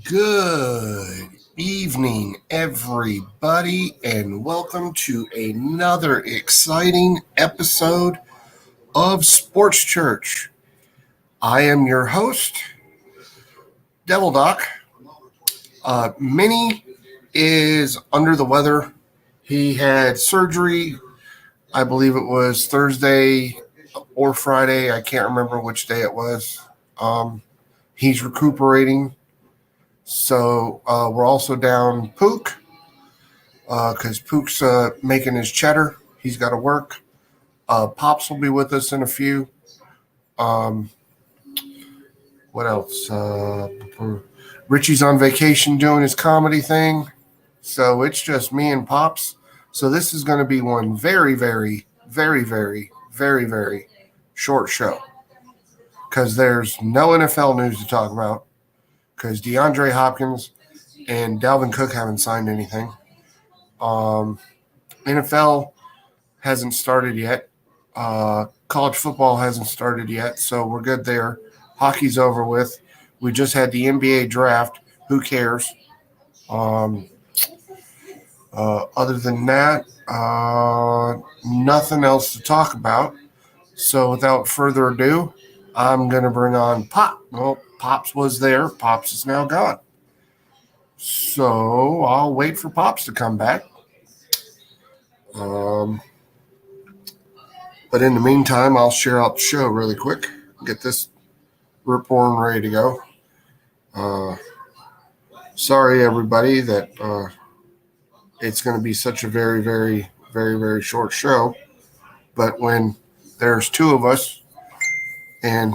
Good evening, everybody, and welcome to another exciting episode of Sports Church. I am your host, Devil Doc. Mini is under the weather. He had surgery, I believe it was Thursday or Friday. I can't remember which day it was. He's recuperating. So we're also down Pook because Pook's making his cheddar. He's got to work. Pops will be with us in a few. What else? Richie's on vacation doing his comedy thing. So it's just me and Pops. So this is going to be one very, very, very, very, very, very short show because there's no NFL news to talk about. Because DeAndre Hopkins and Dalvin Cook haven't signed anything. NFL hasn't started yet. College football hasn't started yet, so we're good there. Hockey's over with. We just had the NBA draft. Who cares? Other than that, nothing else to talk about. So without further ado, I'm going to bring on Pop. Well, Pops was there. Pops is now gone. So I'll wait for Pops to come back. But in the meantime, I'll share out the show really quick. Get this rip-roaring ready to go. Sorry, everybody, that it's going to be such a very, very, very, very short show. But when there's two of us and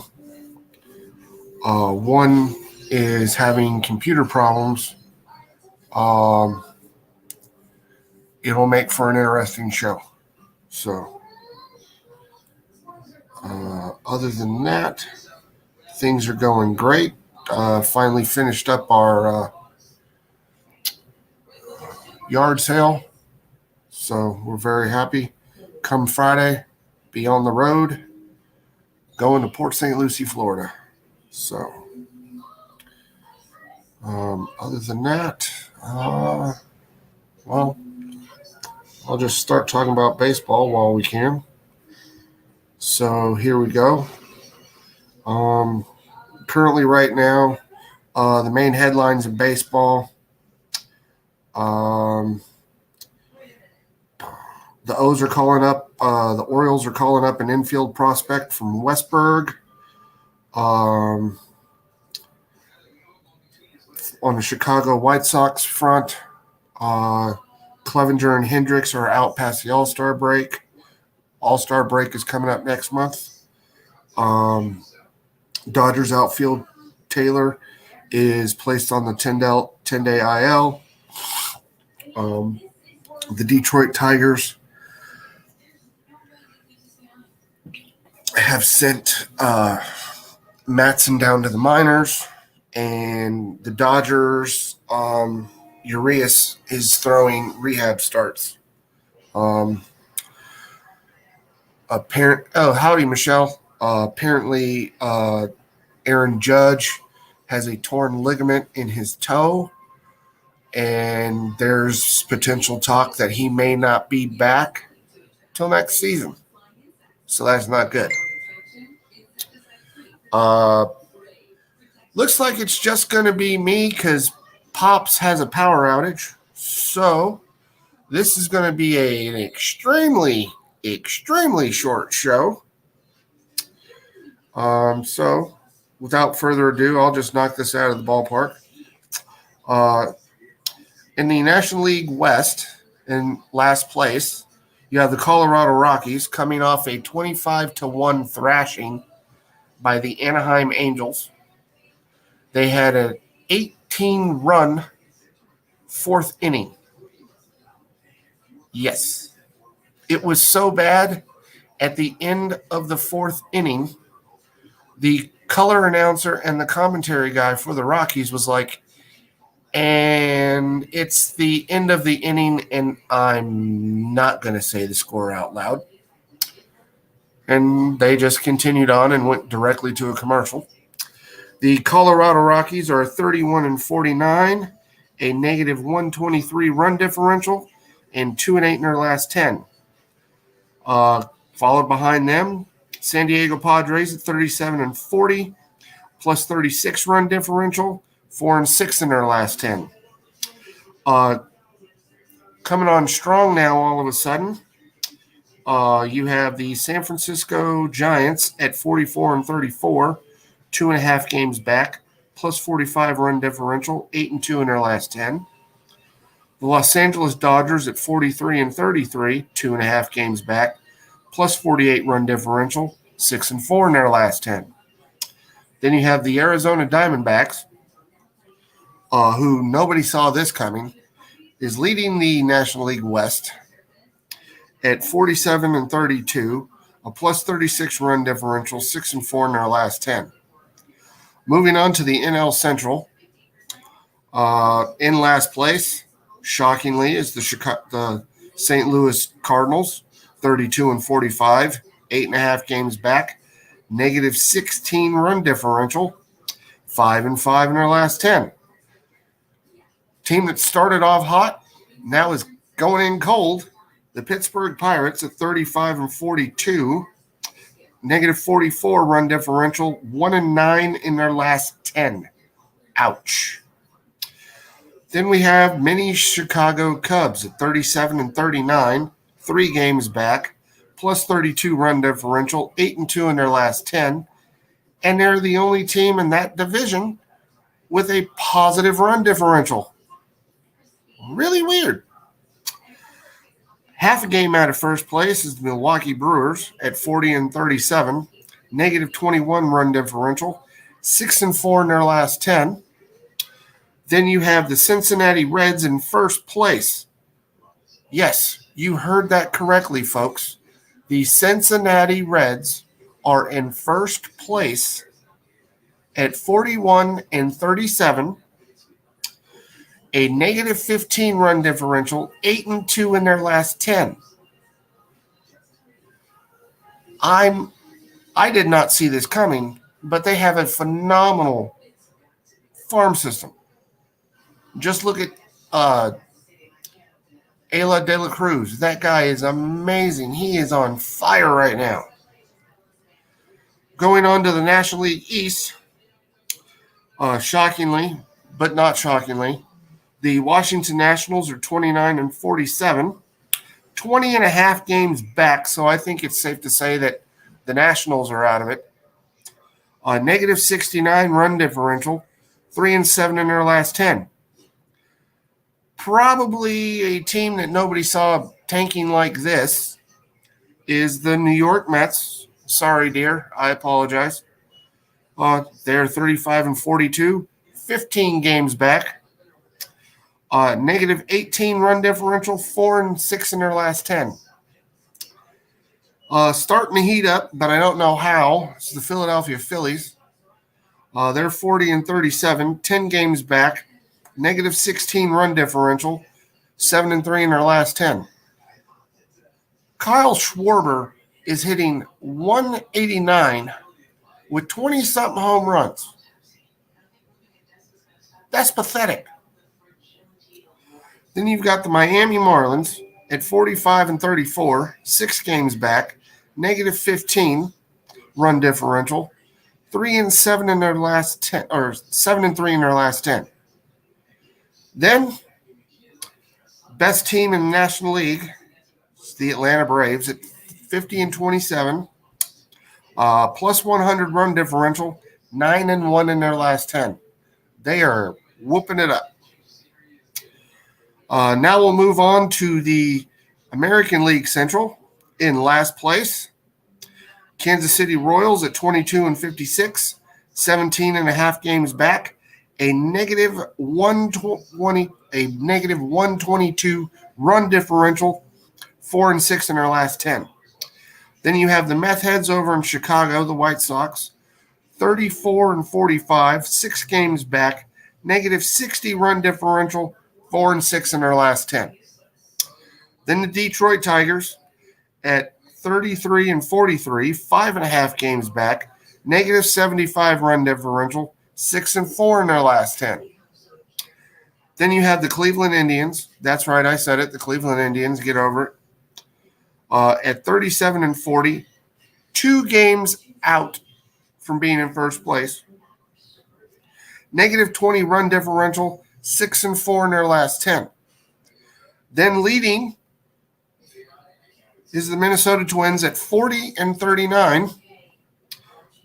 one is having computer problems, it'll make for an interesting show. So, other than that, things are going great. Finally finished up our yard sale. So we're very happy. Come Friday, be on the road, going to Port St. Lucie, Florida. So, other than that, well, I'll just start talking about baseball while we can. So here we go. Currently right now, the main headlines in baseball, the O's are calling up, the Orioles are calling up an infield prospect from Westburg. On the Chicago White Sox front, Clevenger and Hendricks are out past the All-Star break. All-Star break is coming up next month. Dodgers outfield Taylor is placed on the 10-day IL. The Detroit Tigers have sent Matson down to the minors, and the Dodgers, Urias is throwing rehab starts. Howdy, Michelle. Apparently, Aaron Judge has a torn ligament in his toe, and there's potential talk that he may not be back till next season. So that's not good. Looks like it's just going to be me because Pops has a power outage. So this is going to be an extremely, extremely short show. So without further ado, I'll just knock this out of the ballpark. In the National League West, in last place, you have the Colorado Rockies coming off a 25-1 thrashing by the Anaheim Angels. They had an 18-run fourth inning. Yes. It was so bad at the end of the fourth inning, the color announcer and the commentary guy for the Rockies was like, and it's the end of the inning, and I'm not going to say the score out loud. And they just continued on and went directly to a commercial. The Colorado Rockies are 31-49, a negative 123 run differential, and 2-8 in their last 10. Followed behind them, San Diego Padres at 37-40, plus 36 run differential, 4-6 in their last 10. Coming on strong now all of a sudden, you have the San Francisco Giants at 44-34, 2.5 games back, plus 45 run differential, 8-2 in their last 10. The Los Angeles Dodgers at 43-33, 2.5 games back, plus 48 run differential, 6-4 in their last 10. Then you have the Arizona Diamondbacks, who nobody saw this coming, is leading the National League West at 47-32, a plus 36 run differential, 6-4 in their last 10. Moving on to the NL Central, in last place, shockingly, is the St. Louis Cardinals, 32-45, 8.5 games back, negative 16 run differential, 5-5 in their last 10. Team that started off hot now is going in cold. The Pittsburgh Pirates at 35-42, negative 44 run differential, 1-9 in their last 10. Ouch. Then we have mini Chicago Cubs at 37-39, 3 games back, plus 32 run differential, 8-2 in their last 10. And they're the only team in that division with a positive run differential. Really weird. Half a game out of first place is the Milwaukee Brewers at 40-37, negative 21 run differential, 6-4 in their last 10. Then you have the Cincinnati Reds in first place. Yes, you heard that correctly, folks. The Cincinnati Reds are in first place at 41-37, a negative 15 run differential, 8-2 in their last 10. I did not see this coming, but they have a phenomenal farm system. Just look at Ayla De La Cruz. That guy is amazing. He is on fire right now. Going on to the National League East, shockingly, but not shockingly, the Washington Nationals are 29-47, 20.5 games back, so I think it's safe to say that the Nationals are out of it. Negative 69 run differential, 3-7 in their last 10. Probably a team that nobody saw tanking like this is the New York Mets. Sorry, dear. I apologize. They're 35-42, 15 games back. Negative 18 run differential, 4-6 in their last 10. Starting to heat up, but I don't know how. It's the Philadelphia Phillies. They're 40-37, 10 games back. Negative 16 run differential, 7-3 in their last 10. Kyle Schwarber is hitting 189 with 20-something home runs. That's pathetic. Then you've got the Miami Marlins at 45-34, 6 games back, negative 15 run differential, 3-7 in their last 10, or 7-3 in their last 10. Then, best team in the National League is the Atlanta Braves at 50-27, plus 100 run differential, 9-1 in their last 10. They are whooping it up. Now we'll move on to the American League Central. In last place, Kansas City Royals at 22-56, 17.5 games back, a negative 122 run differential, 4-6 in their last 10. Then you have the Meth Heads over in Chicago, the White Sox, 34-45, 6 games back, negative 60 run differential, 4-6 in their last 10. Then the Detroit Tigers at 33 and 43, 5.5 games back, negative 75 run differential, 6 and 4 in their last 10. Then you have the Cleveland Indians. That's right, I said it. The Cleveland Indians, get over it. At 37 and 40, 2 games out from being in first place. Negative 20 run differential, 6 and 4 in their last 10. Then leading is the Minnesota Twins at 40 and 39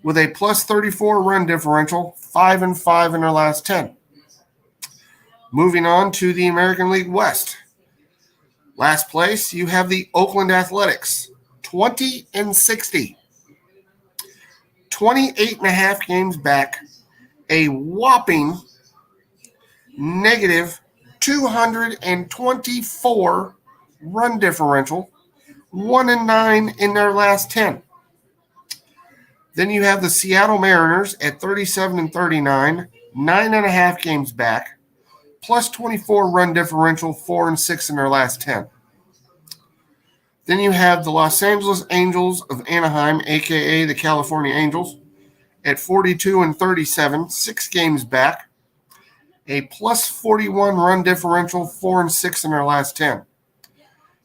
with a plus 34 run differential, 5 and 5 in their last 10. Moving on to the American League West. Last place, you have the Oakland Athletics, 20 and 60. 28.5 games back, a whopping negative 224 run differential, 1 and 9 in their last 10. Then you have the Seattle Mariners at 37 and 39, 9.5 games back, plus 24 run differential, 4 and 6 in their last 10. Then you have the Los Angeles Angels of Anaheim, a.k.a. the California Angels, at 42 and 37, 6 games back, a plus 41 run differential, 4 and 6 in their last 10.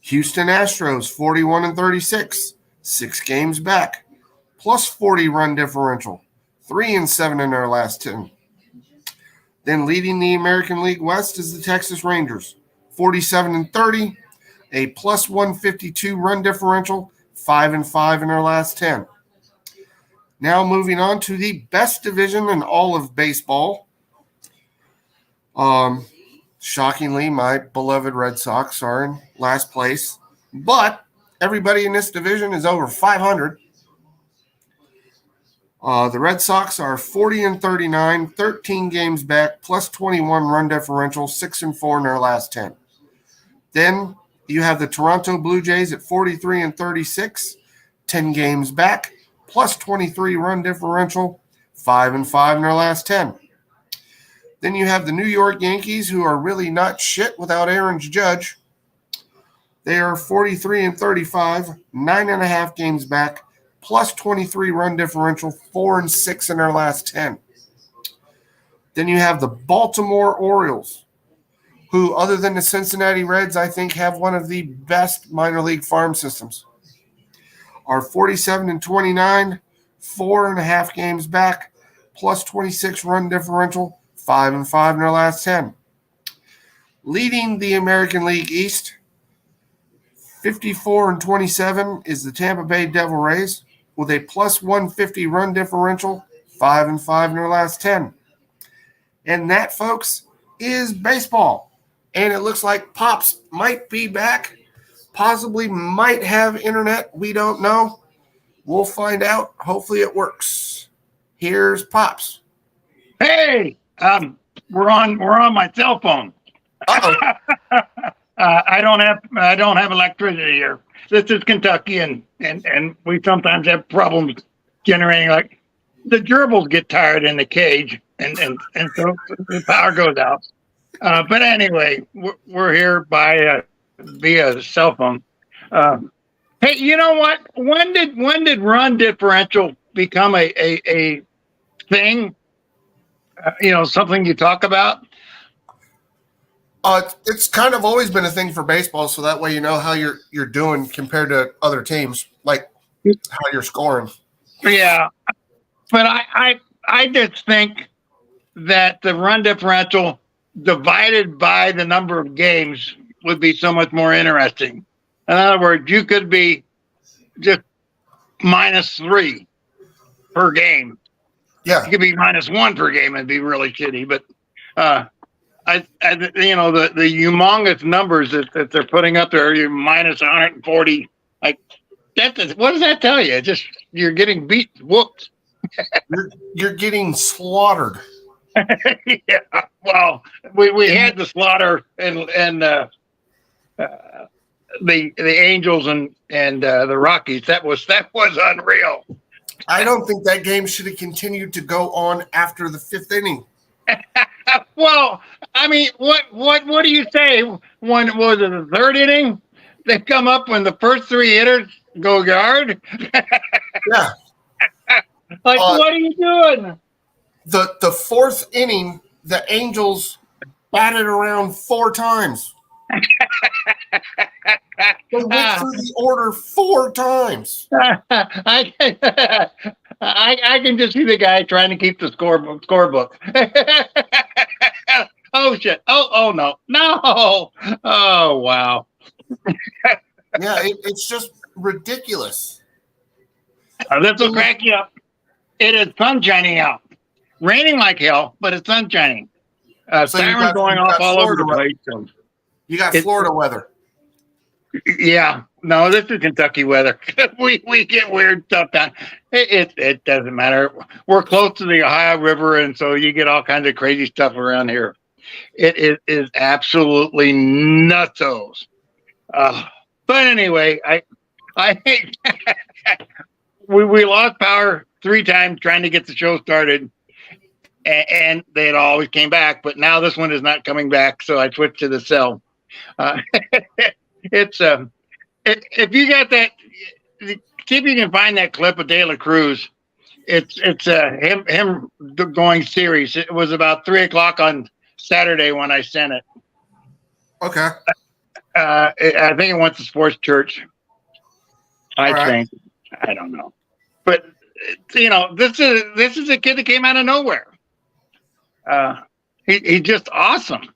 Houston Astros, 41 and 36, 6 games back, plus 40 run differential, 3 and 7 in their last 10. Then leading the American League West is the Texas Rangers, 47 and 30, a plus 152 run differential, 5 and 5 in their last 10. Now moving on to the best division in all of baseball. Shockingly, my beloved Red Sox are in last place, but everybody in this division is over 500. The Red Sox are 40 and 39, 13 games back, plus 21 run differential, 6 and 4 in their last 10. Then you have the Toronto Blue Jays at 43 and 36, 10 games back, plus 23 run differential, 5 and 5 in their last 10. Then you have the New York Yankees, who are really not shit without Aaron Judge. They are 43 and 35, 9.5 games back, plus 23 run differential, 4 and 6 in their last 10. Then you have the Baltimore Orioles, who, other than the Cincinnati Reds, I think have one of the best minor league farm systems, are 47 and 29, 4.5 games back, plus 26 run differential, 5 and 5 in their last 10. Leading the American League East, 54 and 27, is the Tampa Bay Devil Rays with a plus 150 run differential, 5 and 5 in their last 10. And that, folks, is baseball. And it looks like Pops might be back, possibly might have internet. We don't know. We'll find out. Hopefully it works. Here's Pops. Hey, we're on my cell phone. I don't have electricity here. This is Kentucky, and we sometimes have problems generating. Like the gerbils get tired in the cage, and so the power goes out. But anyway, we're here via cell phone. Hey, you know what? When did run differential become a thing? Something you talk about? It's kind of always been a thing for baseball, so that way you know how you're doing compared to other teams, like how you're scoring. Yeah, but I just think that the run differential divided by the number of games would be so much more interesting. In other words, you could be just -3 per game. Yeah, you could be -1 per game and be really shitty. But the humongous numbers that they're putting up there, you're -140. Like what does that tell you? Just you're getting beat, whooped. you're getting slaughtered. Yeah. Well, we had the slaughter and the Angels and the Rockies. That was unreal. I don't think that game should have continued to go on after the 5th inning. Well, I mean, what do you say? When was it, the 3rd inning? They come up when the first 3 hitters go yard? Yeah. Like, what are you doing? The fourth inning, the Angels batted around 4 times. They went through the order 4 times. I can just see the guy trying to keep the scorebook. Oh shit! Oh no! Oh wow! Yeah, it's just ridiculous. This will crack you up. It is sun shining out, raining like hell, but it's sun shining. So Sirens going off all over the place. So. You got Florida weather. Yeah, no, this is Kentucky weather. we get weird stuff down. It doesn't matter. We're close to the Ohio River, and so you get all kinds of crazy stuff around here. It is absolutely nutsos. But anyway, I think we lost power 3 times trying to get the show started, and they had always came back. But now this one is not coming back, so I switched to the cell. It's if you got that, see if you can find that clip of De La Cruz. It's him going series. It was about 3:00 on Saturday when I sent it. Okay. I think it went to Sports Church. I think. I don't know, but this is a kid that came out of nowhere. He's just awesome.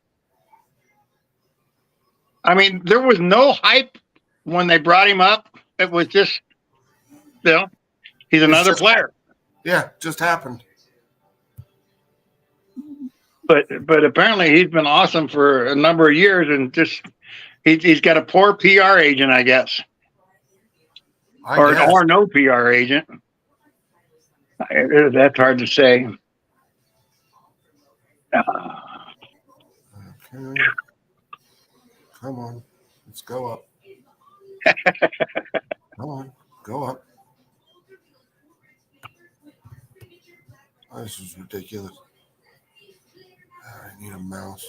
I mean, there was no hype when they brought him up. It was just, he's another player. Yeah, just happened. But apparently he's been awesome for a number of years, and just he's got a poor PR agent, I guess, or no PR agent. That's hard to say. Okay. Come on, let's go up. Come on, go up. Oh, this is ridiculous. I need a mouse.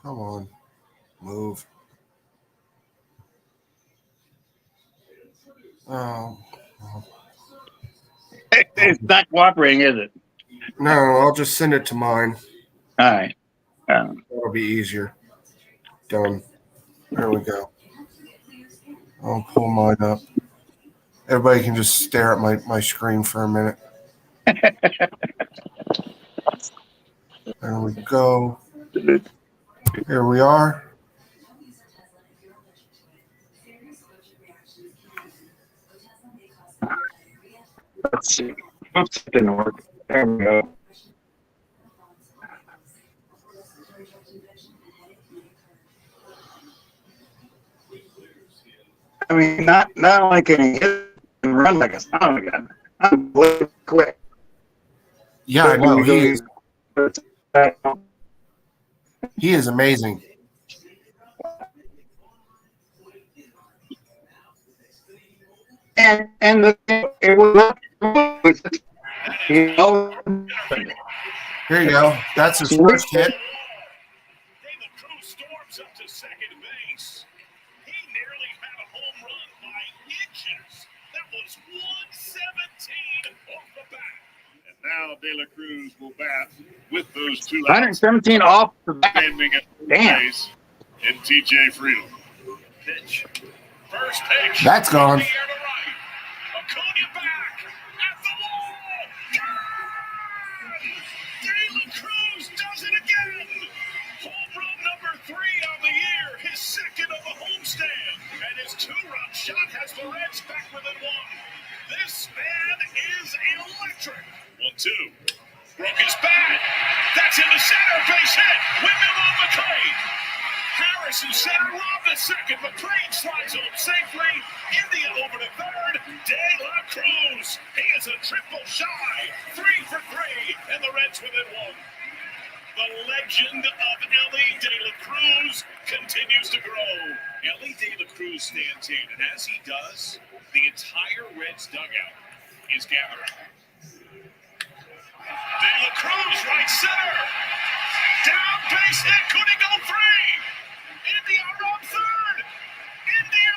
Come on, move. Oh. It's not cooperating, is it? No, I'll just send it to mine. All right. That'll be easier. Done. There we go. I'll pull mine up. Everybody can just stare at my screen for a minute. There we go. Here we are. Let's see. Oops, it didn't work. There we go. I mean, not only can he hit and run like a son again, I'm quick. Yeah, I know. He is amazing. And it was not, Here you go. That's his first hit. De La Cruz storms up to second base. He nearly had a home run by inches. That was 117 off the bat. And now De La Cruz will bat with those 2 117 off the bat. Damn. And TJ Friedel. Pitch. First pitch. That's gone. Acuna back at the wall. De La Cruz does it again. Home run number 3 on the year, his second of the homestand, and his 2-run shot has the Reds back within 1. This man is electric. 1-2. Broke his bat. That's in the center. Base hit. Windmill on McClain. Harrison center, lob to second. McClain slides home safely. India over to third. De La Cruz. He is a triple shy. 3 for 3, and the Reds within 1. The legend of Ellie De La Cruz continues to grow. Ellie De La Cruz stands in, and as he does, the entire Reds dugout is gathering. De La Cruz, right center. Down base hit, couldn't go free. India on third. India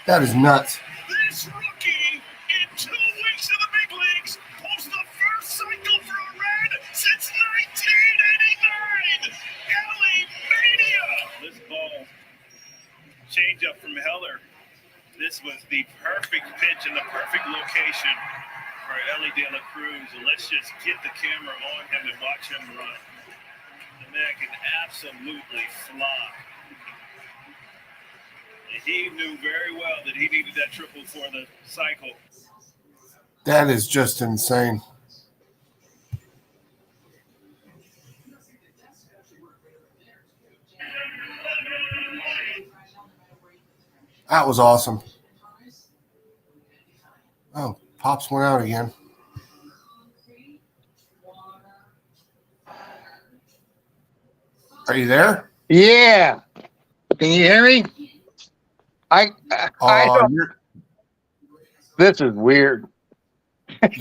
That is nuts. This rookie in 2 weeks in the big leagues pulls the first cycle for a Red since 1989. Ellie Mania. This ball change up from Heller. This was the perfect pitch in the perfect location for Ellie De La Cruz. And let's just get the camera on him and watch him run. The man can absolutely fly. And he knew very well that he needed that triple for the cycle. That is just insane. That was awesome. Oh, Pops went out again. Are you there? Yeah. Can you hear me? I don't, this is weird.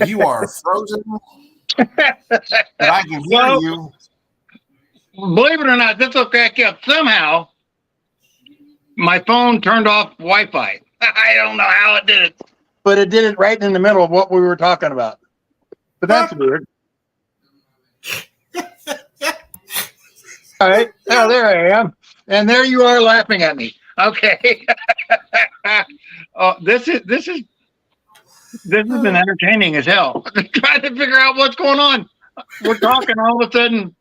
You are frozen. But I can hear you. Believe it or not, this will crack you up. Somehow, my phone turned off Wi-Fi. I don't know how it did it, but it did it right in the middle of what we were talking about. But that's weird. All right. Oh, there I am. And there you are laughing at me. Okay. This has been entertaining as hell. Trying to figure out what's going on. We're talking, all of a sudden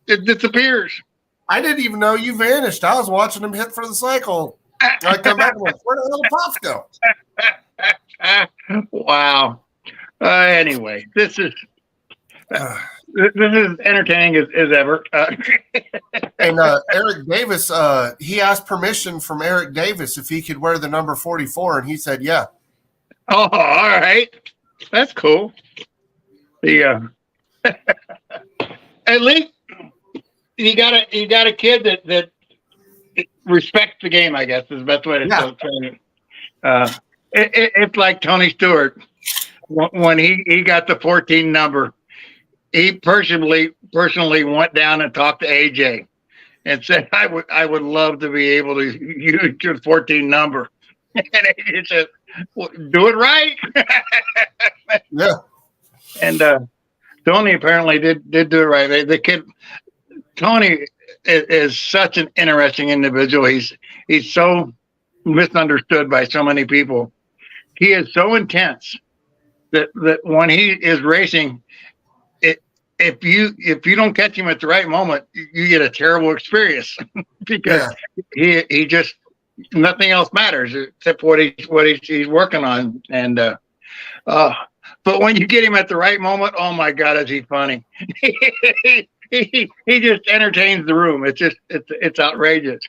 it disappears. I didn't even know you vanished. I was watching him hit for the cycle. I come back and went, where the hell did Pops go? Wow. Anyway, this is entertaining as ever. And Eric Davis, he asked permission from Eric Davis if he could wear the number 44, and he said, yeah. Oh, all right. That's cool. The at least you got a kid that respects the game, I guess is the best way to say it. It's like Tony Stewart when he got the 14 number. He personally went down and talked to AJ and said, I would love to be able to use your 14 number. And AJ said, well, do it right. Yeah. And Tony apparently did do it right. The kid, Tony is such an interesting individual. He's so misunderstood by so many people. He is so intense that when he is racing, if you don't catch him at the right moment, you get a terrible experience because he just nothing else matters except what he's working on. And but when you get him at the right moment, oh my God, is he funny? he just entertains the room. It's outrageous,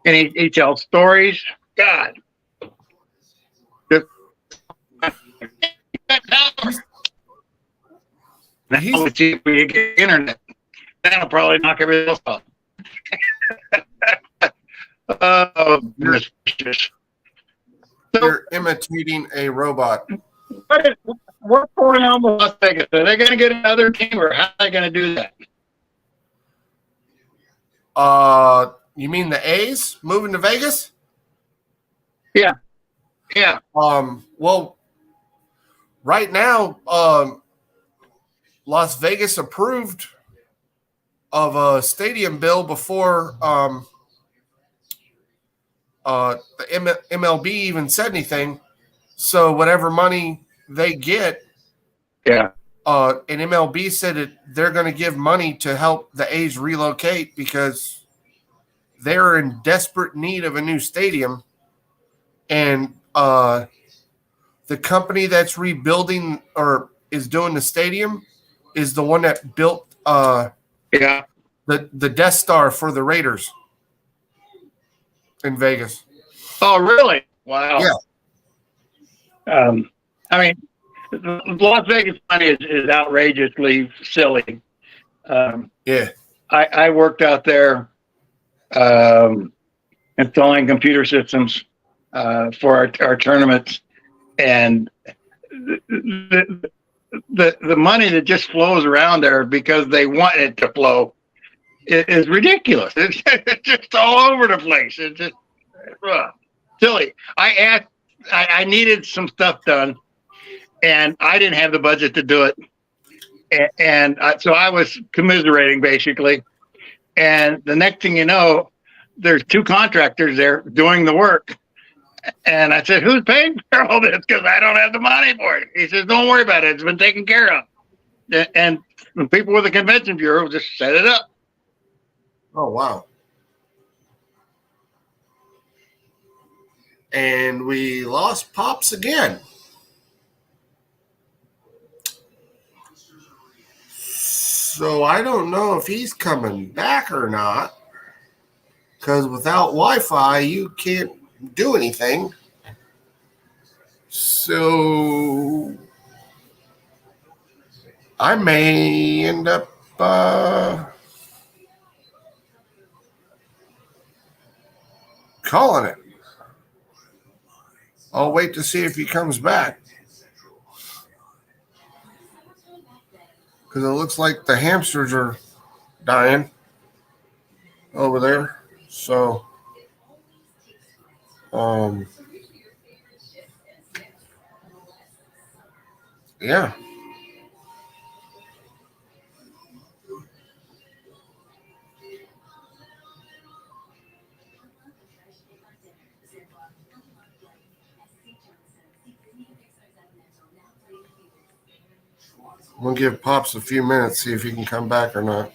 and he tells stories. God. Now let's see if we get internet. That'll probably knock everything else off. Oh, goodness gracious. You're imitating a robot. What's going on with Las Vegas? Are they going to get another team, or how are they going to do that? You mean the A's moving to Vegas? Yeah. Well, right now, Las Vegas approved of a stadium bill before the MLB even said anything. So whatever money they get, and MLB said they're going to give money to help the A's relocate because they're in desperate need of a new stadium. And the company that's rebuilding or is doing the stadium is the one that built the Death Star for the Raiders in Vegas. Oh, really? Wow. Yeah. I mean, Las Vegas money is outrageously silly. I worked out there installing computer systems for our tournaments, and the money that just flows around there because they want it to flow is ridiculous. It's just all over the place. It's just silly. I asked I needed some stuff done, and I didn't have the budget to do it. So I was commiserating basically. And the next thing you know, there's 2 contractors there doing the work. And I said, who's paying for all this? Because I don't have the money for it. He says, don't worry about it. It's been taken care of. And the people with the convention bureau just set it up. Oh, wow. And we lost Pops again. So I don't know if he's coming back or not. Because without Wi-Fi, you can't do anything. So I may end up calling it. I'll wait to see if he comes back. Because it looks like the hamsters are dying over there. So, yeah. I'm going to give Pops a few minutes, see if he can come back or not.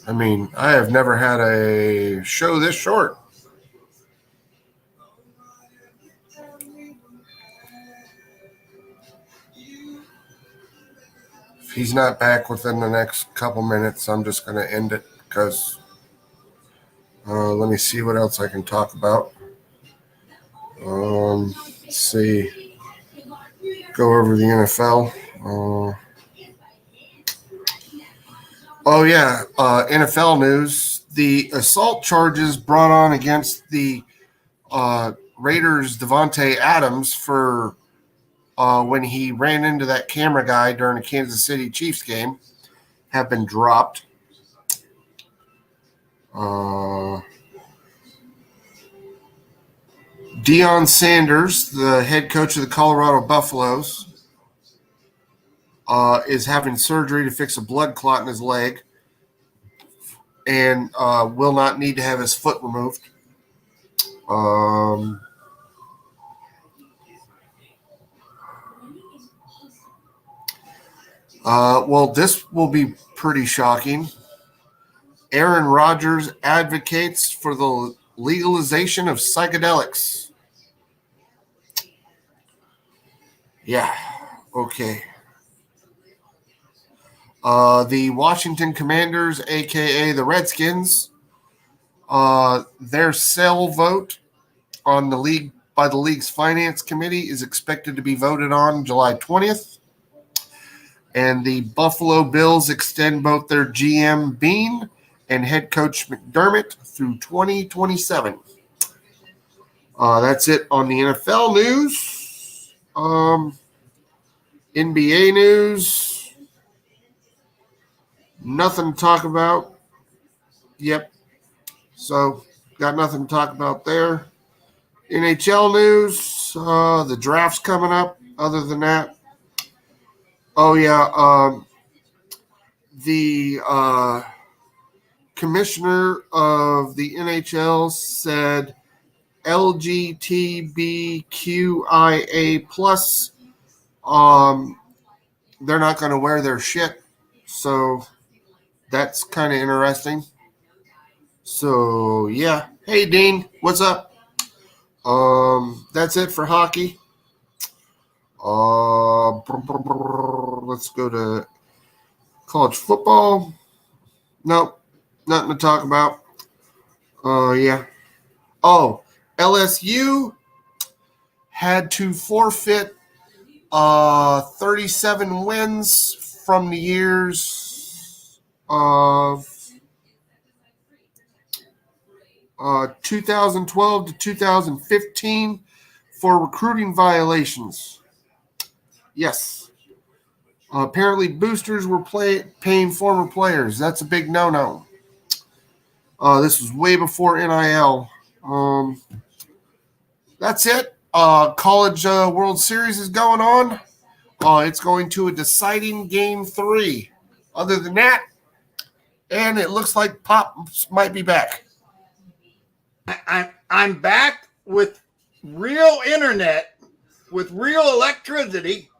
I mean, I have never had a show this short. If he's not back within the next couple minutes, I'm just going to end it because let me see what else I can talk about. Let's see. Go over the NFL. NFL news. The assault charges brought on against the Raiders' Devontae Adams for when he ran into that camera guy during a Kansas City Chiefs game have been dropped. Deion Sanders, the head coach of the Colorado Buffaloes, is having surgery to fix a blood clot in his leg and will not need to have his foot removed. This will be pretty shocking. Aaron Rodgers advocates for the legalization of psychedelics. Yeah, okay. The Washington Commanders, a.k.a. the Redskins, their sell vote on the league by the league's finance committee is expected to be voted on July 20th. And the Buffalo Bills extend both their GM Bean and head coach McDermott through 2027. That's it on the NFL news. NBA news. Nothing to talk about. Yep. So, got nothing to talk about there. NHL news. The draft's coming up. Other than that. Oh, yeah. The commissioner of the NHL said LGBTQIA plus, they're not going to wear their shit. So that's kind of interesting. So, yeah. Hey, Dean, what's up? That's it for hockey. Let's go to college football. Nope, nothing to talk about. Yeah. Oh, LSU had to forfeit 37 wins from the years of 2012 to 2015 for recruiting violations. Yes. Apparently boosters were paying former players. That's a big no-no. This was way before NIL. That's it. College World Series is going on. It's going to a deciding game 3. Other than that, and it looks like Pop might be back. I'm back with real internet, with real electricity.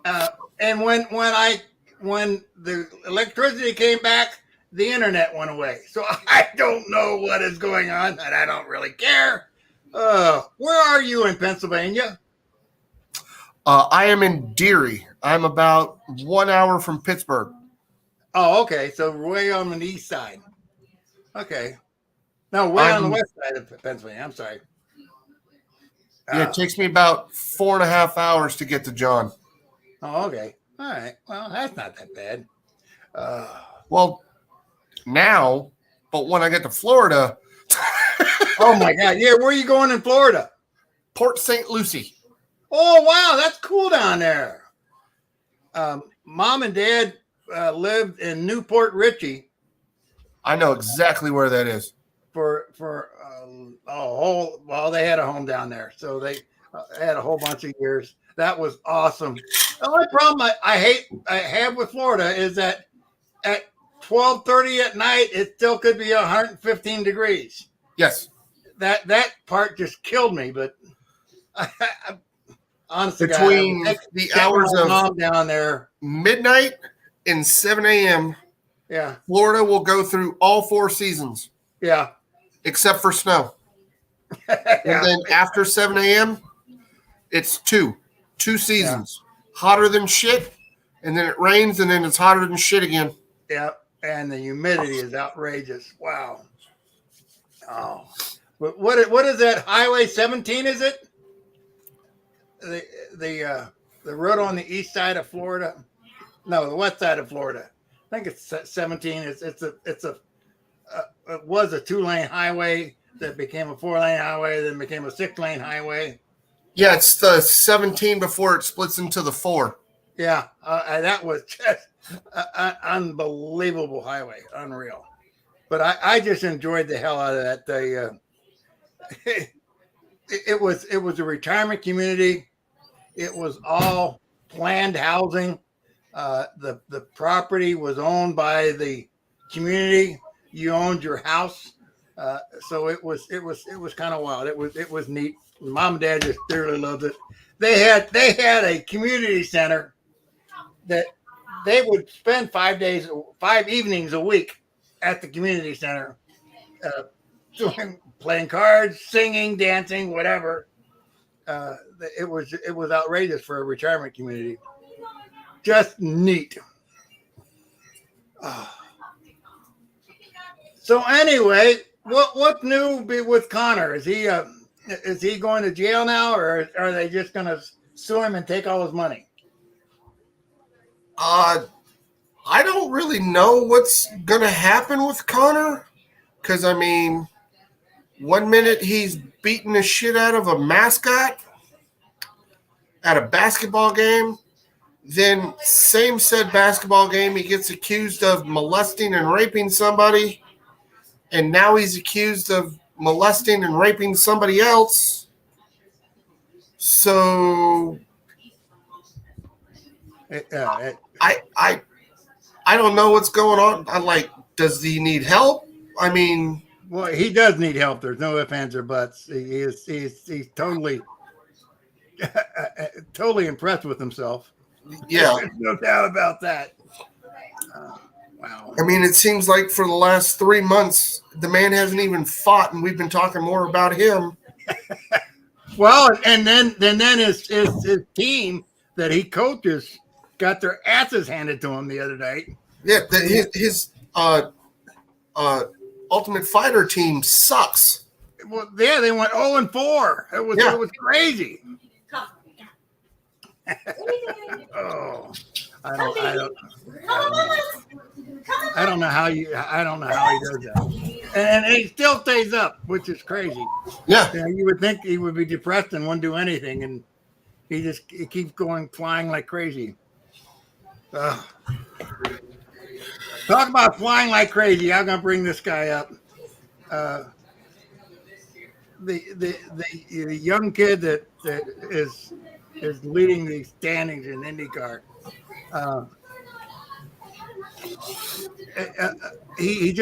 And when the electricity came back, the internet went away. So I don't know what is going on, and I don't really care. Where are you in Pennsylvania? I am in Deary. I'm about 1 hour from Pittsburgh. Oh, okay. So way on the east side. Okay. No, way on the west side of Pennsylvania. I'm sorry. Yeah, it takes me about 4.5 hours to get to John. Oh, okay. All right. Well, that's not that bad. Well, now, but when I get to Florida. Oh, my God. Yeah, where are you going in Florida? Port St. Lucie. Oh, wow. That's cool down there. Mom and Dad lived in Newport Richey. I know exactly where that is. For a whole, well, they had a home down there. So they had a whole bunch of years. That was awesome. The only problem I have with Florida is that at 12:30 at night, it still could be 115 degrees. Yes. That part just killed me. But honestly, between the hours of mom down there, midnight and 7 a.m., yeah, Florida will go through all 4 seasons. Yeah, except for snow. Yeah. And then after 7 a.m., it's 2 seasons. Yeah. Hotter than shit, and then it rains, and then it's hotter than shit again. Yeah, and the humidity is outrageous. Wow. Oh, but what is that? Highway 17? Is it the road on the east side of Florida? No, the west side of Florida. I think it's 17. It was a 2-lane highway that became a 4-lane highway, then became a 6-lane highway. Yeah, it's the 17 before it splits into the 4. Yeah, that was just an unbelievable highway, unreal. But I just enjoyed the hell out of that. It was a retirement community. It was all planned housing. The property was owned by the community. You owned your house, so it was kind of wild. It was neat. Mom and Dad just dearly loved it. They had a community center that they would spend 5 evenings a week at the community center, playing cards, singing, dancing, whatever. It was outrageous for a retirement community. Just neat. So anyway, what's new with Connor? Is he going to jail now, or are they just going to sue him and take all his money? I don't really know what's going to happen with Connor, because, I mean, 1 minute he's beating the shit out of a mascot at a basketball game. Then same said basketball game, he gets accused of molesting and raping somebody. And now he's accused of molesting and raping somebody else. So I don't know what's going on. I'm like, does he need help? I mean, well, he does need help. There's no ifs, ands, or buts. He's totally impressed with himself. Yeah, there's no doubt about that. Wow. I mean, it seems like for the last 3 months, the man hasn't even fought, and we've been talking more about him. Well, and then his team that he coaches got their asses handed to him the other night. Yeah, his Ultimate Fighter team sucks. Well, yeah, they went 0-4. It was crazy. Oh, I don't know how he does that, and he still stays up, which is crazy. Yeah, you would think he would be depressed and wouldn't do anything, and he keeps flying like crazy. Talk about flying like crazy. I'm gonna bring this guy up. The young kid that is leading the standings in IndyCar. He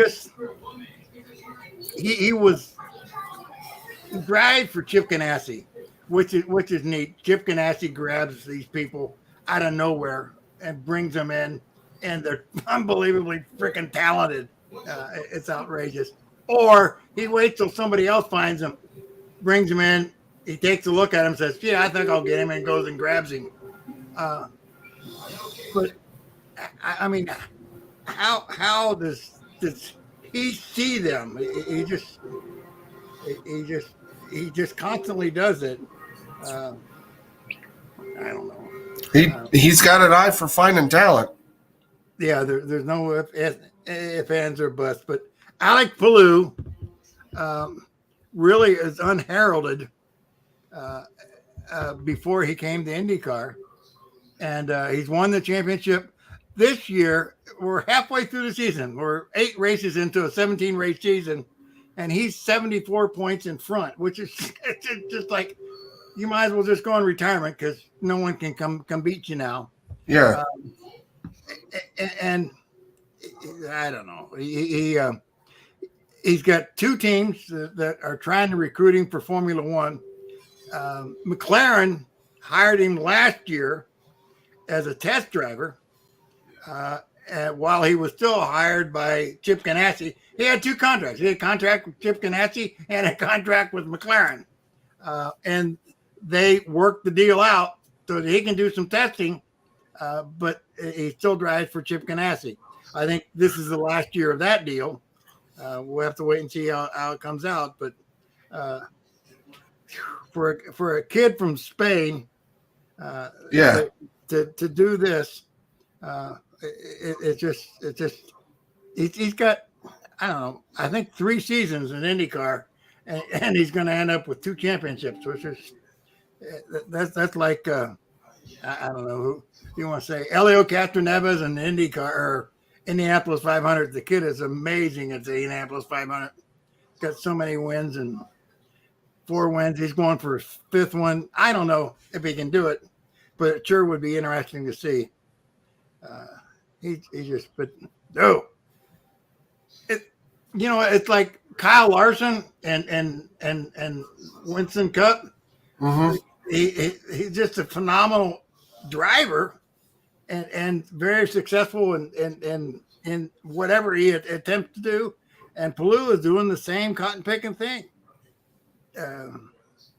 drives for Chip Ganassi, which is neat. Chip Ganassi grabs these people out of nowhere and brings them in, and they're unbelievably freaking talented. It's outrageous. Or he waits till somebody else finds him, brings him in. He takes a look at him, says, "Yeah, I think I'll get him," and goes and grabs him. But I mean, how does he see them? He just constantly does it. I don't know. He's got an eye for finding talent. Yeah, there's no if, ands, or buts. But Alec Palou really is unheralded before he came to IndyCar. And he's won the championship. This year, we're halfway through the season. We're 8 races into a 17-race season, and he's 74 points in front, which is just like you might as well just go in retirement because no one can come beat you now. Yeah. And I don't know. He's got 2 teams that are trying to recruit him for Formula One. McLaren hired him last year as a test driver. While he was still hired by Chip Ganassi, he had 2 contracts. He had a contract with Chip Ganassi and a contract with McLaren. And they worked the deal out so that he can do some testing, but he still drives for Chip Ganassi. I think this is the last year of that deal. We'll have to wait and see how it comes out. But for a kid from Spain, to do this, he's got, I don't know, I think 3 seasons in IndyCar, and he's going to end up with 2 championships, which is that's like I don't know who you want to say, Elio Castroneves and IndyCar or Indianapolis 500. The kid is amazing at the Indianapolis 500. Got so many wins and 4 wins. He's going for his 5th one. I don't know if he can do it, but it sure would be interesting to see. But no. It's like Kyle Larson and Winston Cup. Mm-hmm. He's just a phenomenal driver and very successful in whatever he attempts to do. And Palou is doing the same cotton picking thing.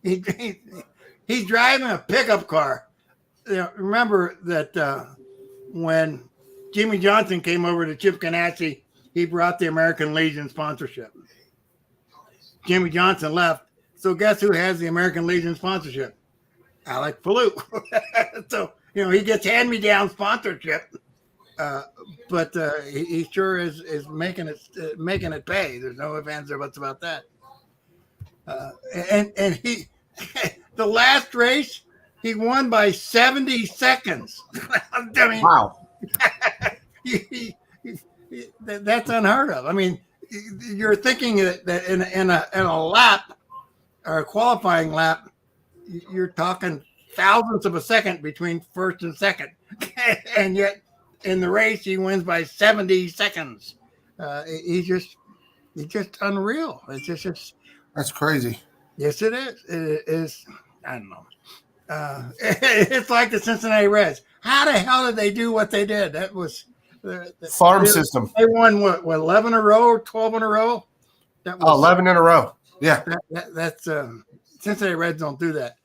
He's driving a pickup car. Remember that when Jimmy Johnson came over to Chip Ganassi, he brought the American Legion sponsorship. Jimmy Johnson left. So guess who has the American Legion sponsorship? Alec Palou. So, he gets hand-me-down sponsorship, but he sure is making it pay. There's no ifs, ands, or buts about that. And he, the last race, he won by 70 seconds. I mean, wow. That's unheard of. I mean, you're thinking that in a lap or a qualifying lap, you're talking thousandths of a second between first and second, and yet in the race he wins by 70 seconds. He's just unreal. It's just that's crazy. Yes, it is. It is. I don't know. It's like the Cincinnati Reds. How the hell did they do what they did? That was the farm system. They won what 11 in a row or 12 in a row? That was 11 in a row. Yeah. That's Cincinnati Reds don't do that.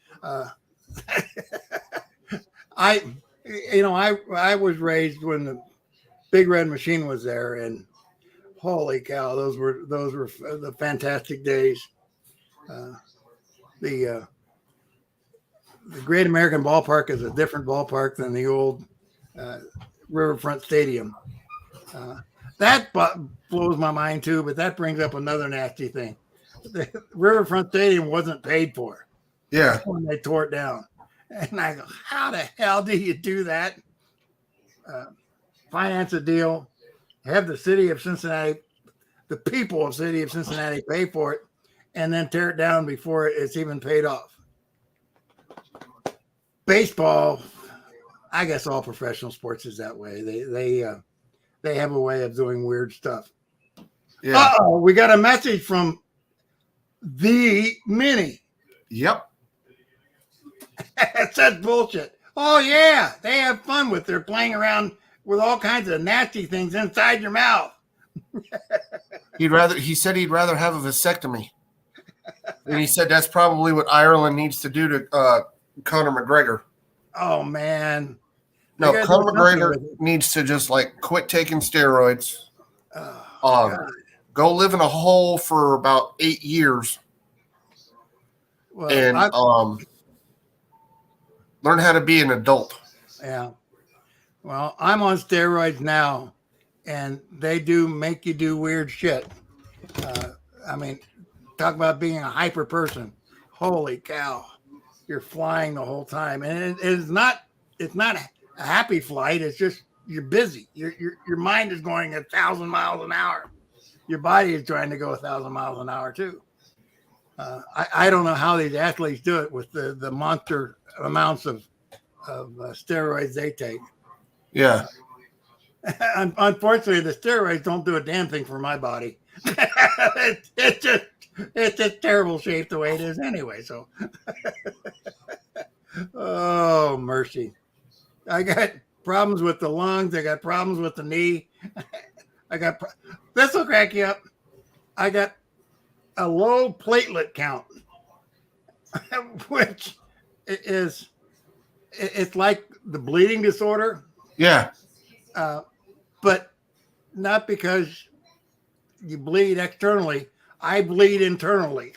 I was raised when the Big Red Machine was there, and holy cow, those were the fantastic days. The Great American Ballpark is a different ballpark than the old Riverfront Stadium. That blows my mind too, but that brings up another nasty thing. The Riverfront Stadium wasn't paid for. Yeah. When they tore it down. And I go, how the hell do you do that? Finance a deal, have the city of Cincinnati, the people of city of Cincinnati pay for it, and then tear it down before it's even paid off. Baseball, I guess all professional sports is that way. They have a way of doing weird stuff. Yeah. Uh-oh, we got a message from the Mini. Yep. It says bullshit. Oh yeah, they have fun with. They're playing around with all kinds of nasty things inside your mouth. He said he'd rather have a vasectomy. And he said that's probably what Ireland needs to do to Conor McGregor. Oh man. No, They gotta Conor do something McGregor with it. needs to just like quit taking steroids. Oh, God. Go live in a hole for about 8 years Well, and learn how to be an adult. yeah. Well, I'm on steroids now, and they do make you do weird shit. I mean, talk about being a hyper person. Holy cow. You're flying the whole time. And it's not a happy flight. It's just you're busy. Your mind is going 1,000 miles an hour. Your body is trying to go 1,000 miles an hour too. I don't know how these athletes do it with the monster amounts of steroids they take. Yeah. Unfortunately, the steroids don't do a damn thing for my body. It's just terrible shape the way it is anyway. So, oh mercy! I got problems with the lungs. I got problems with the knee. This will crack you up. I got a low platelet count, which is it's like the bleeding disorder. Yeah. But not because you bleed externally. I bleed internally.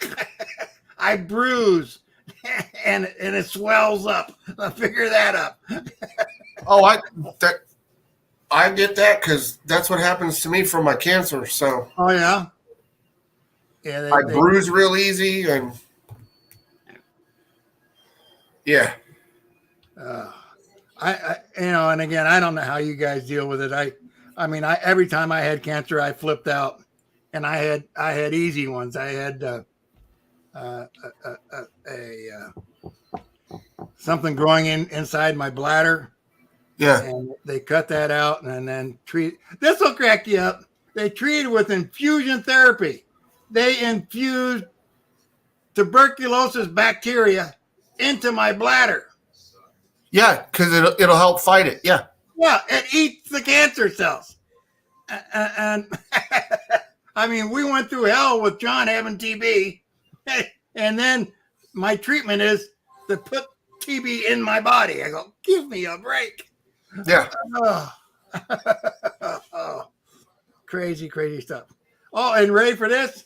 I bruise and it swells up. I'll figure that up. Oh, I get that because that's what happens to me from my cancer. So Oh yeah. Yeah. I bruise real easy and yeah. I and again, I don't know how you guys deal with it. I mean, every time I had cancer, I flipped out, and I had easy ones. I had something growing inside my bladder. Yeah. And they cut that out and then treat. This will crack you up. They treated with infusion therapy. They infused tuberculosis bacteria into my bladder. Yeah, because it'll help fight it. Yeah. Yeah, it eats the cancer cells. And I mean, we went through hell with John having TB. And then my treatment is to put TB in my body. I go, give me a break. Yeah. Oh, crazy, crazy stuff. Oh, and ready for this?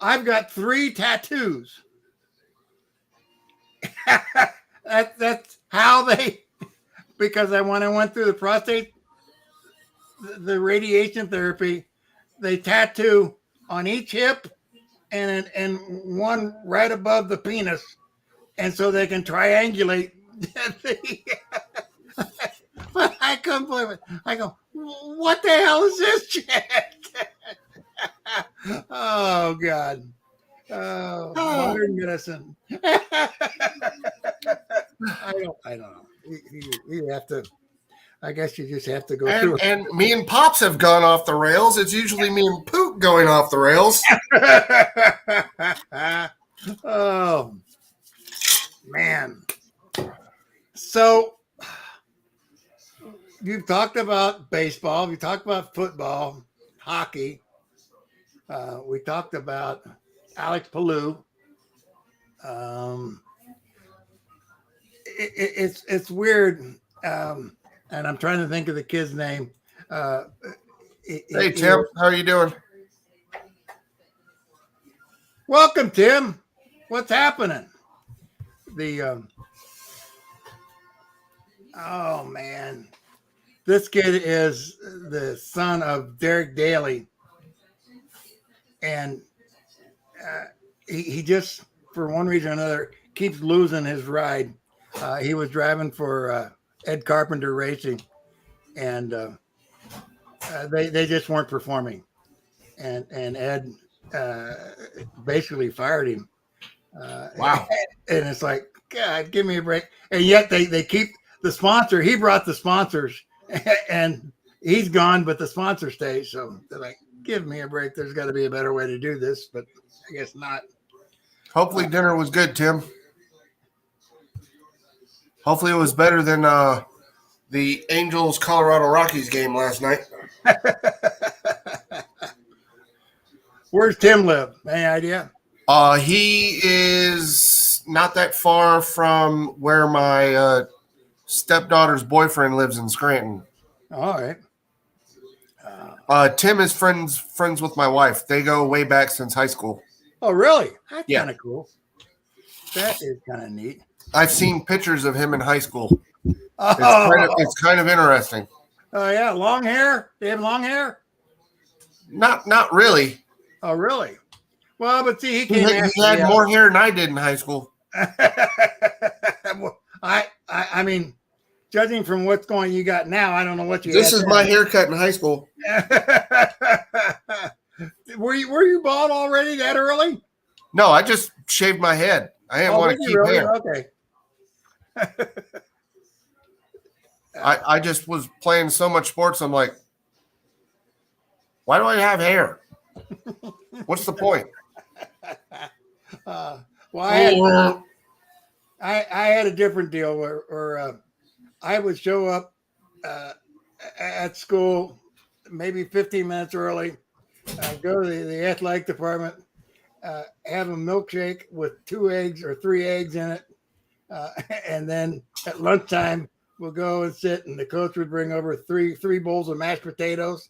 I've got 3 tattoos. That's how because when I went through the prostate, the radiation therapy, they tattoo on each hip and one right above the penis, and so they can triangulate. But I couldn't believe it. I go, what the hell is this shit? Oh God. Oh, modern medicine. I don't know. You have to. I guess you just have to go through it. And me and Pops have gone off the rails. It's usually me and Pook going off the rails. Oh man. So you've talked about baseball. We talked about football, hockey. We talked about Alex Palou. It's weird, and I'm trying to think of the kid's name. Hey Tim, how are you doing? Welcome, Tim. What's happening? Oh man, this kid is the son of Derek Daly, and he just, for one reason or another, keeps losing his ride. He was driving for Ed Carpenter Racing, and they just weren't performing, and Ed basically fired him. Wow. And it's like, God, give me a break. And yet they keep the sponsor. He brought the sponsors, and he's gone, but the sponsor stays. So they're like, give me a break. There's got to be a better way to do this, but I guess not. Hopefully dinner was good, Tim. Hopefully it was better than the Angels Colorado Rockies game last night. Where's Tim live? Any idea? He is not that far from where my stepdaughter's boyfriend lives in Scranton. All right. Tim is friends with my wife. They go way back since high school. Oh, really? That's Yeah. kind of cool. That is kind of neat. I've seen pictures of him in high school. Oh, It's kind of interesting. yeah. Long hair? They have long hair? Not really. Oh, really? Well, but see, he He came had more hair than I did in high school. Well, I mean, judging from what's going you got now, I don't know what you. This had is then. my haircut in high school. Were you bald already that early? No, I just shaved my head. I didn't want did to you keep really? hair. Okay. I just was playing so much sports. I'm like, why do I have hair? What's the point? Well, I had a different deal where I would show up at school maybe 15 minutes early, go to the athletic department, have a milkshake with 2 eggs or 3 eggs in it, and then at lunchtime we'll go and sit, and the coach would bring over three bowls of mashed potatoes,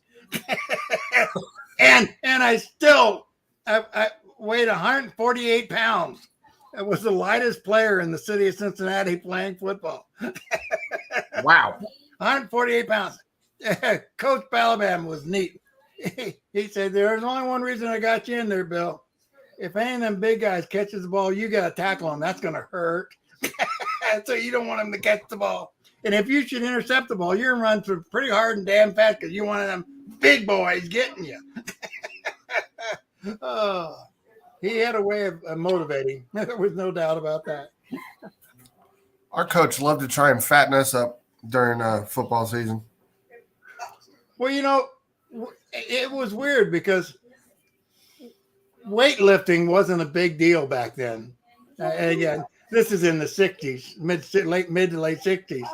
and I still I weighed 148 pounds. I was the lightest player in the city of Cincinnati playing football. Wow. 148 pounds. Coach Balaban was neat. He said, there's only one reason I got you in there, Bill. If any of them big guys catches the ball, you got to tackle them. That's going to hurt. So you don't want them to catch the ball. And if you should intercept the ball, you're going to run through pretty hard and damn fast because you're one of them big boys getting you. Oh, he had a way of motivating. There was no doubt about that. Our coach loved to try and fatten us up during football season. Well, you know, it was weird because weightlifting wasn't a big deal back then. And again, this is in the 60s, mid to late 60s.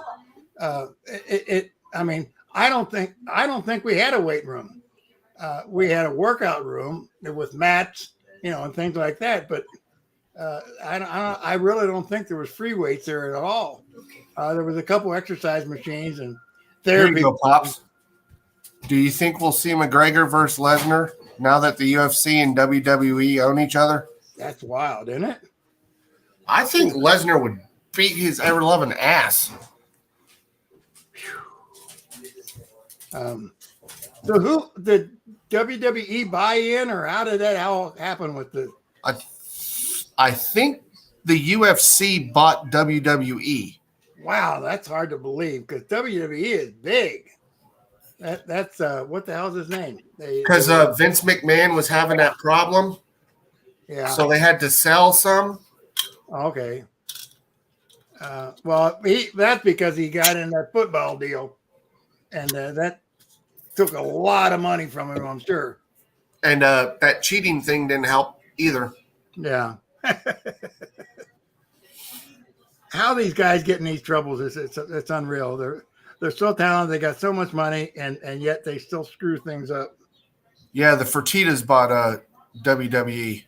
I mean, I don't think we had a weight room. We had a workout room with mats, and things like that. But I really don't think there was free weights there at all. There was a couple exercise machines and There therapy. you go, Pops. Do you think we'll see McGregor versus Lesnar now that the UFC and WWE own each other? That's wild, isn't it? I think Lesnar would beat his ever-loving ass. So who did WWE buy in, or how did that all happen with the? I think the UFC bought WWE. Wow, that's hard to believe because WWE is big. That's what the hell's his name? Because Vince McMahon was having that problem. Yeah. So they had to sell some. Okay. Well, that's because he got in that football deal, and that took a lot of money from him, I'm sure. And that cheating thing didn't help either. Yeah. How these guys get in these troubles it's unreal. They're so talented. They got so much money, and yet they still screw things up. Yeah, the Fertittas bought WWE.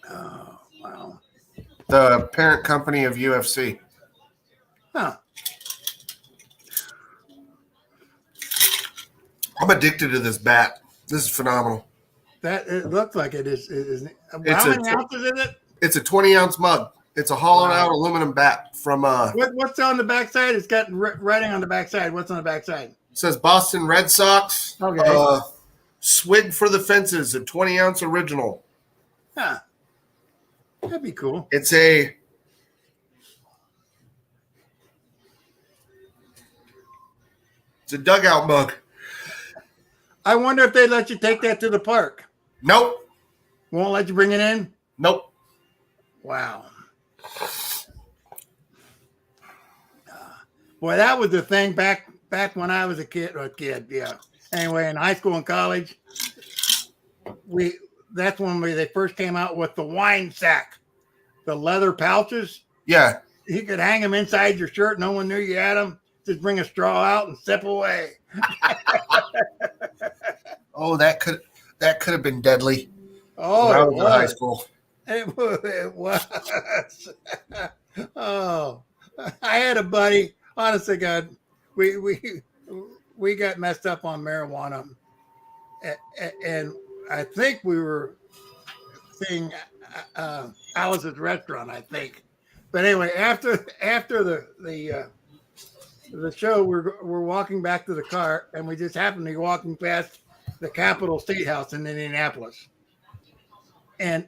Oh, wow. The parent company of UFC. Huh. I'm addicted to this bat. This is phenomenal. That it looks like it is. How It's many ounces is it? It's a 20-ounce mug. It's a hollowed-out aluminum bat from What's on the backside? It's got writing on the backside. What's on the backside? it says Boston Red Sox. Okay. Swig for the fences, a 20-ounce original. Huh. That'd be cool. It's a dugout mug. I wonder if they let you take that to the park. Nope. Won't let you bring it in? Nope. Wow. Boy, that was the thing back when I was a kid. Yeah. Anyway, in high school and college, that's when they first came out with the wine sack, the leather pouches. Yeah. You could hang them inside your shirt. No one knew you had them. Just bring a straw out and sip away. Oh, that could have been deadly. Oh, when I it was in high school. It was. Oh, I had a buddy. Honest to God, we got messed up on marijuana, and I think we were seeing Alice's restaurant. I think, but anyway, after the show, we're walking back to the car, and we just happened to be walking past the Capitol State House in Indianapolis, and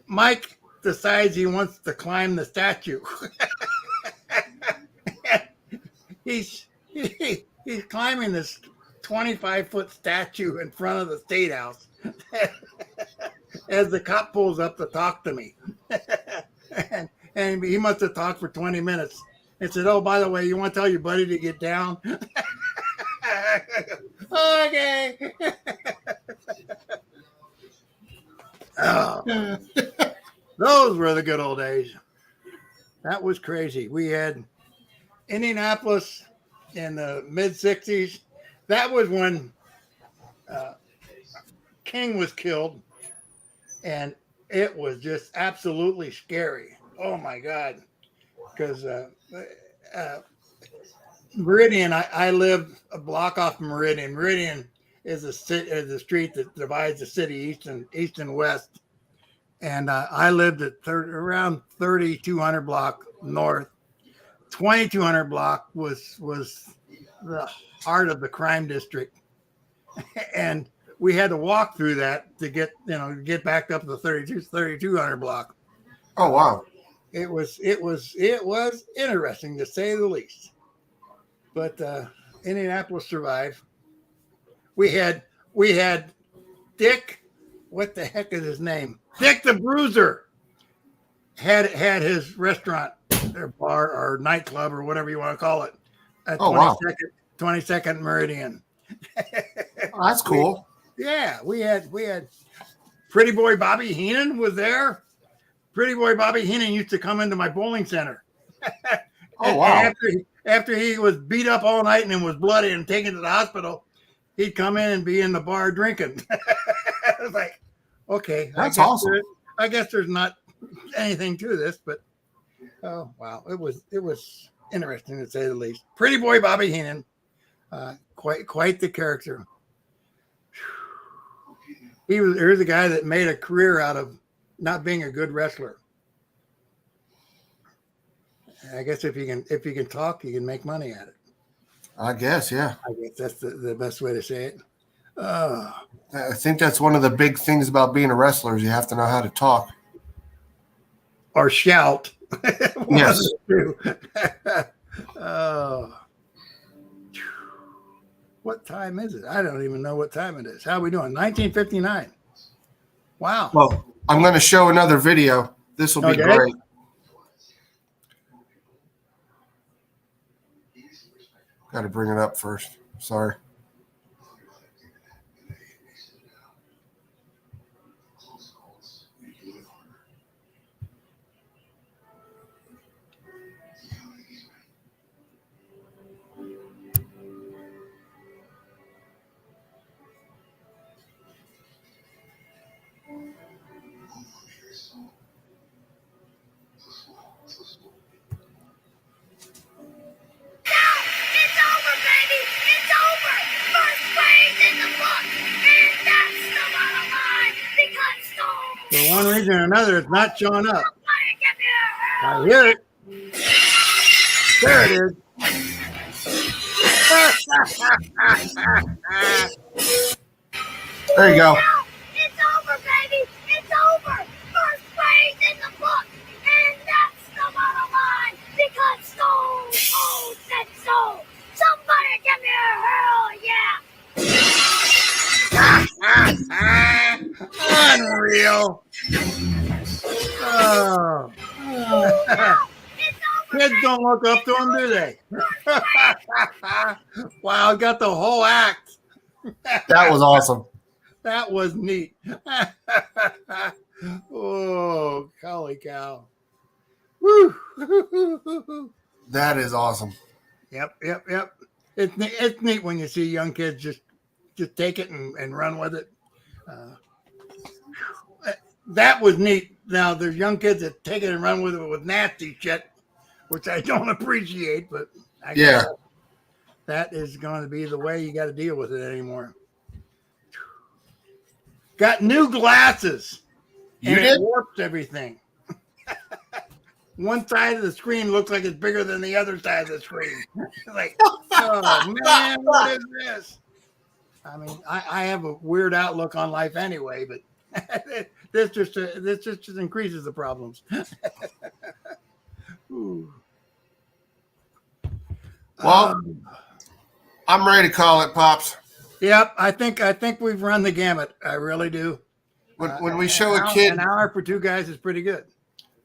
Mike decides he wants to climb the statue. He's climbing this 25-foot statue in front of the State House as the cop pulls up to talk to me. and he must have talked for 20 minutes and said, "Oh, by the way, you want to tell your buddy to get down?" Okay. Oh, those were the good old days. That was crazy. We had Indianapolis in the mid-'60s. That was when King was killed, and it was just absolutely scary. Oh, my God. Because Meridian, I live a block off Meridian. Meridian is the street that divides the city east and west. And I lived at around 3200 block north. 2200 block was the heart of the crime district, and we had to walk through that to get back up to the 3200 block. Oh wow! It was interesting to say the least. But Indianapolis survived. We had Dick. What the heck is his name? Dick the Bruiser had his restaurant or bar or nightclub or whatever you want to call it at 22nd Meridian. Oh, that's cool. We had Pretty Boy Bobby Heenan was there. Pretty Boy Bobby Heenan used to come into my bowling center. Oh wow! After he was beat up all night and was bloody and taken to the hospital, he'd come in and be in the bar drinking. I was like, okay, that's awesome. I guess there's not anything to this, but oh wow, it was interesting to say the least. Pretty Boy Bobby Heenan, quite the character. Here's a guy that made a career out of not being a good wrestler. I guess if you can talk, you can make money at it. I guess, yeah. I guess that's the best way to say it. I think that's one of the big things about being a wrestler is you have to know how to talk. Or shout. Yes. What time is it? I don't even know what time it is. How are we doing? 1959. Wow. Well, I'm going to show another video. This will be great. Got to bring it up first. Sorry. For one reason or another, it's not showing up. I hear it. There it is. There you go. It's over, baby. It's over. First place in the book. And that's the bottom line. Because Stone Cold said so. Somebody give me a hell yeah. Kids don't look up to him, do they? Wow, got the whole act. That was awesome. That was neat. Oh, holy cow. Woo. That is awesome. Yep. It's neat when you see young kids just take it and run with it. That was neat. Now, there's young kids that take it and run with it with nasty shit, which I don't appreciate, but I guess that is going to be the way you got to deal with it anymore. Got new glasses. You and did? It warps everything. One side of the screen looks like it's bigger than the other side of the screen. Like, oh man, what is this? I mean, I have a weird outlook on life anyway, but this just increases the problems. Well, I'm ready to call it, Pops. Yep, I think we've run the gamut. I really do. When we show a kid, an hour for two guys is pretty good.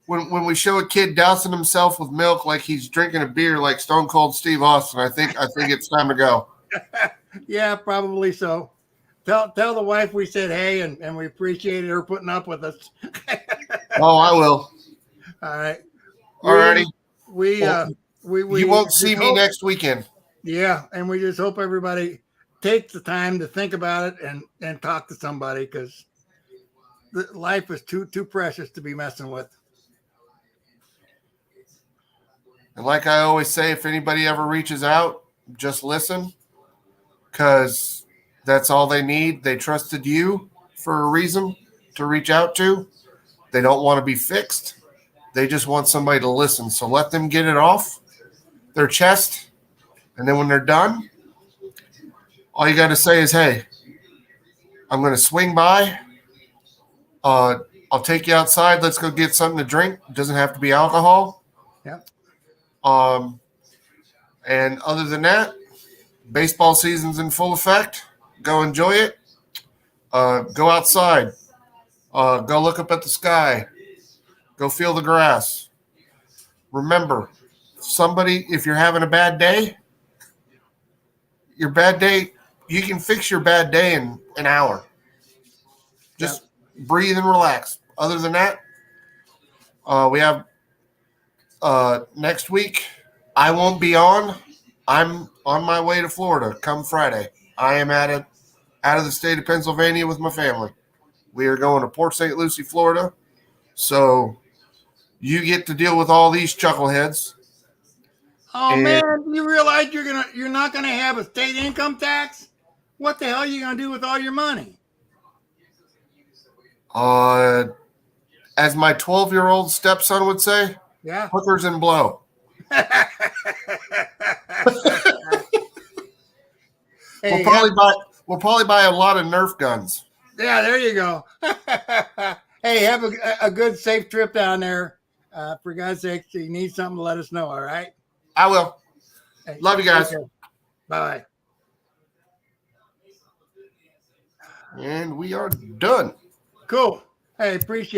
When we show a kid dousing himself with milk like he's drinking a beer like Stone Cold Steve Austin, I think it's time to go. Yeah, probably so. Tell the wife we said hey and we appreciated her putting up with us. Oh, I will. All right. Alrighty. You won't see me next weekend. Yeah, and we just hope everybody takes the time to think about it and talk to somebody, because life is too precious to be messing with. And like I always say, if anybody ever reaches out, just listen, because that's all they need. They trusted you for a reason to reach out to. They don't want to be fixed. They just want somebody to listen. So let them get it off their chest. And then when they're done, all you got to say is, hey, I'm going to swing by. I'll take you outside. Let's go get something to drink. It doesn't have to be alcohol. Yeah. And other than that, baseball season's in full effect. Go enjoy it. Go outside. Go look up at the sky. Go feel the grass. Remember, if you're having a bad day, you can fix your bad day in an hour. Just breathe and relax. Other than that, we have next week. I won't be on. I'm on my way to Florida come Friday. I am out of the state of Pennsylvania with my family. We are going to Port St. Lucie, Florida. So you get to deal with all these chuckleheads. Oh man, you realize you're not gonna have a state income tax? What the hell are you gonna do with all your money? As my 12-year-old stepson would say, yeah, hookers and blow. Hey, we'll probably buy a lot of Nerf guns. Yeah, there you go. Hey, have a good, safe trip down there. For God's sake, if you need something, let us know. All right. I will. Hey, love you guys. Bye. And we are done. Cool. Hey, appreciate it.